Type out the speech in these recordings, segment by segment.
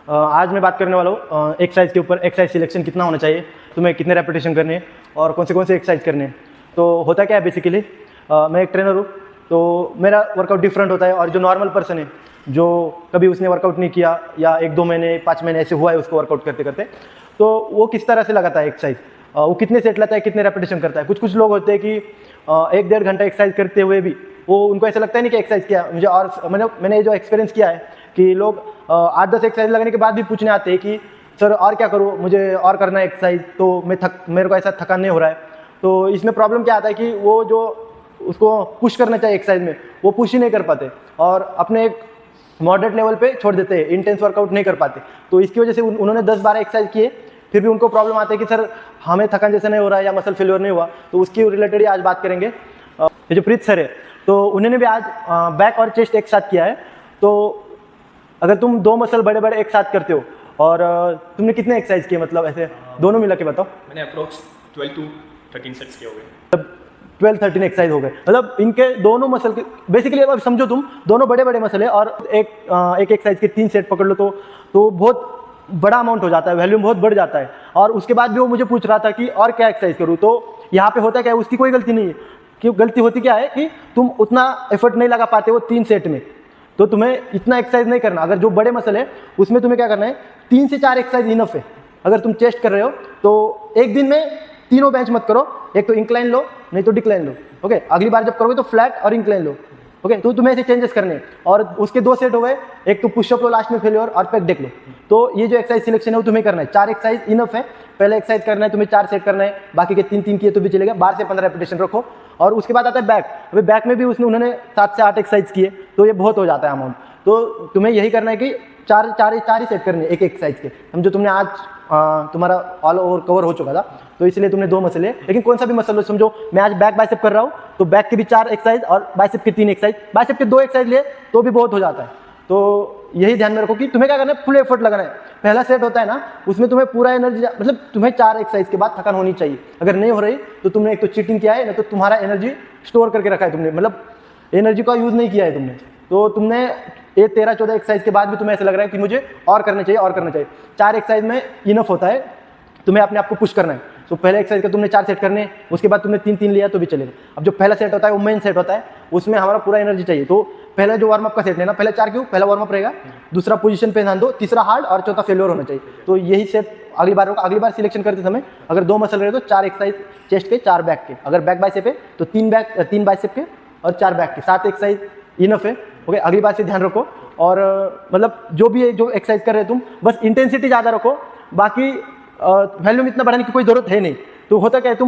आज मैं बात करने वाला हूँ एक्सरसाइज के ऊपर। एक्सरसाइज सिलेक्शन कितना होना चाहिए, तुम्हें कितने रेपिटेशन करने हैं और कौन से एक्सरसाइज करने हैं। तो होता क्या है बेसिकली, मैं एक ट्रेनर हूँ तो मेरा वर्कआउट डिफरेंट होता है। और जो नॉर्मल पर्सन है, जो कभी उसने वर्कआउट नहीं किया या 1-2 महीने 5 महीने ऐसे हुआ है उसको वर्कआउट करते करते, तो वो किस तरह से लगाता है एक्सरसाइज, वो कितने सेट लेता है, कितने रेपिटेशन करता है। कुछ लोग होते हैं कि 1-1.5 घंटा एक्सरसाइज करते हुए भी वो उनको ऐसा लगता है नहीं कि एक्सरसाइज किया मुझे। और मैंने जो एक्सपीरियंस किया है कि लोग 8-10 एक्सरसाइज लगने के बाद भी पूछने आते हैं कि सर और क्या करूँ, मुझे और करना है एक्सरसाइज, तो मेरे को ऐसा थकान नहीं हो रहा है। तो इसमें प्रॉब्लम क्या आता है कि वो जो उसको पुश करना चाहिए एक्सरसाइज में, वो पुश ही नहीं कर पाते और अपने एक मॉडरेट लेवल पे छोड़ देते हैं, इंटेंस वर्कआउट नहीं कर पाते। तो इसकी वजह से उन्होंने 10-12 एक्सरसाइज किए, फिर भी उनको प्रॉब्लम आती है कि सर हमें थकान जैसा नहीं हो रहा है या मसल फेल्योर नहीं हुआ। तो उसकी रिलेटेड ही आज बात करेंगे। ये जो प्रीत सर है, तो उन्होंने भी आज बैक और चेस्ट एक साथ किया है। तो अगर तुम 2 मसल बड़े बड़े एक साथ करते हो और तुमने कितने एक्सरसाइज किए, मतलब ऐसे दोनों मिला के बताओ। मैंने अप्रोक्स 12 to 13 सेट्स किए हो गए। 12-13 एक्सरसाइज हो गए, मतलब इनके दोनों मसल के बेसिकली अब समझो तुम, दोनों बड़े बड़े मसल है और एक एक्सरसाइज के 3 सेट पकड़ लो तो बहुत बड़ा अमाउंट हो जाता है, वॉल्यूम बहुत बढ़ जाता है। और उसके बाद भी वो मुझे पूछ रहा था कि और क्या एक्सरसाइज करूँ। तो यहाँ पे होता क्या है, उसकी कोई गलती नहीं है। क्यों गलती होती क्या है कि तुम उतना एफर्ट नहीं लगा पाते वो 3 सेट में, तो तुम्हें इतना एक्सरसाइज नहीं करना। अगर जो बड़े मसल है उसमें तुम्हें क्या करना है, 3 से 4 एक्सरसाइज इनफ है। अगर तुम चेस्ट कर रहे हो तो एक दिन में तीनों बेंच मत करो, एक तो इंक्लाइन लो नहीं तो डिक्लाइन लो। ओके, अगली बार जब करोगे तो फ्लैट और इंक्लाइन लो। ओके, तो तुम्हें ऐसे चेंजेस करने हैं। और उसके 2 सेट हो गए, एक तो पुशअप लो लास्ट में फेल्योर और पेक डेक लो। तो ये जो एक्सरसाइज सिलेक्शन है वो तुम्हें करना है। 4 एक्सरसाइज इनफ है। पहले एक्सरसाइज करना है तुम्हें 4 सेट करना है, बाकी के 3-3 किए तो भी चलेगा। 12 से 15 रेपिटेशन रखो। और उसके बाद आता है बैक। अभी बैक में भी उन्होंने 7 से 8 एक्सरसाइज किए, तो ये बहुत हो जाता है अमाउंट। तो तुम्हें यही करना है कि चार ही सेट करने एक एक्सरसाइज के। समझो तुमने आज तुम्हारा ऑल ओवर कवर हो चुका था, तो इसलिए तुमने 2 मसल है। लेकिन कौन सा भी मसल लो, समझो मैं आज बैक बाइसेप कर रहा हूँ तो बैक के भी 4 एक्सरसाइज और बाइसेप के 3 एक्सरसाइज, बाइसेप के 2 एक्सरसाइज लिए तो भी बहुत हो जाता है। तो यही ध्यान में रखो कि तुम्हें क्या करना है, फुल एफर्ट लगाना है। पहला सेट होता है ना, उसमें तुम्हें पूरा एनर्जी, मतलब तुम्हें 4 एक्सरसाइज के बाद थकान होनी चाहिए। अगर नहीं हो रही तो तुमने एक तो चीटिंग किया है, ना तो तुम्हारा एनर्जी स्टोर करके रखा है तुमने, मतलब एनर्जी का यूज नहीं किया है तुमने। तो तुमने ये 13-14 एक्सरसाइज के बाद भी तुम्हें ऐसा लग रहा है कि मुझे और करना चाहिए। 4 एक्सरसाइज में इनफ होता है, तुम्हें अपने आप को पुश करना है। तो पहले एक्सरसाइज का तुमने 4 सेट करने, उसके बाद तुमने 3-3 लिया तो भी चलेगा। अब जो पहला सेट होता है वो मेन सेट होता है, उसमें हमारा पूरा एनर्जी चाहिए। तो पहले जो वार्म अप का सेट लेना, पहले 4 क्यों, पहला वार्म अप रहेगा, दूसरा पोजीशन पे ध्यान दो, तीसरा हार्ड और चौथा फेल्योर होना चाहिए। तो यही सेट अगली बार होगा। अगली बार सिलेक्शन करते समय अगर 2 मसल रहे तो 4 एक्सरसाइज चेस्ट के, 4 बैक के। अगर बैक बाइसेप है तो 3 बाइसेप के और 4 बैक के, 7 एक्सरसाइज इनफ है। ओके, अगली बार से ध्यान रखो। और मतलब जो भी जो एक्सरसाइज कर रहे हो तुम, बस इंटेंसिटी ज़्यादा रखो, बाकी वॉल्यूम इतना बढ़ाने की कोई जरूरत है नहीं। तो होता क्या है,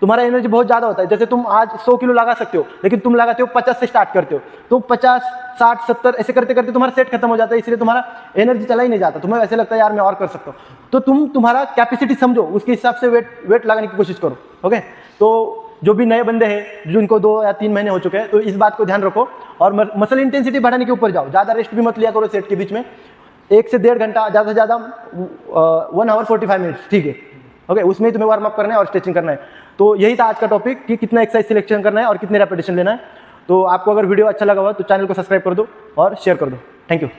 तुम्हारा एनर्जी बहुत ज़्यादा होता है। जैसे तुम आज 100 किलो लगा सकते हो, लेकिन तुम लगाते हो 50 से स्टार्ट करते हो, तो 50, 60, 70 ऐसे करते करते तुम्हारा सेट खत्म हो जाता है। इसलिए तुम्हारा एनर्जी चला ही नहीं जाता। तुम्हें ऐसे लगता है यार मैं और कर सकता हूँ। तो तुम्हारा कैपेसिटी समझो, उसके हिसाब से वेट लगाने की कोशिश करो। ओके, तो जो भी नए बंदे हैं जिनको 2 या 3 महीने हो चुके हैं, तो इस बात को ध्यान रखो और मसल इंटेंसिटी बढ़ाने के ऊपर जाओ। ज़्यादा रेस्ट भी मत लिया करो सेट के बीच में। 1 से 1.5 घंटा, ज़्यादा से ज़्यादा 1 आवर 45 मिनट्स, ठीक है। ओके, उसमें ही तुम्हें वार्म अप करना है और स्ट्रेचिंग करना है। तो यही था आज का टॉपिक कि कितना एक्सरसाइज सिलेक्शन करना है और कितने रेपिटेशन लेना है। तो आपको अगर वीडियो अच्छा लगा हुआ तो चैनल को सब्सक्राइब कर दो और शेयर कर दो। Thank you.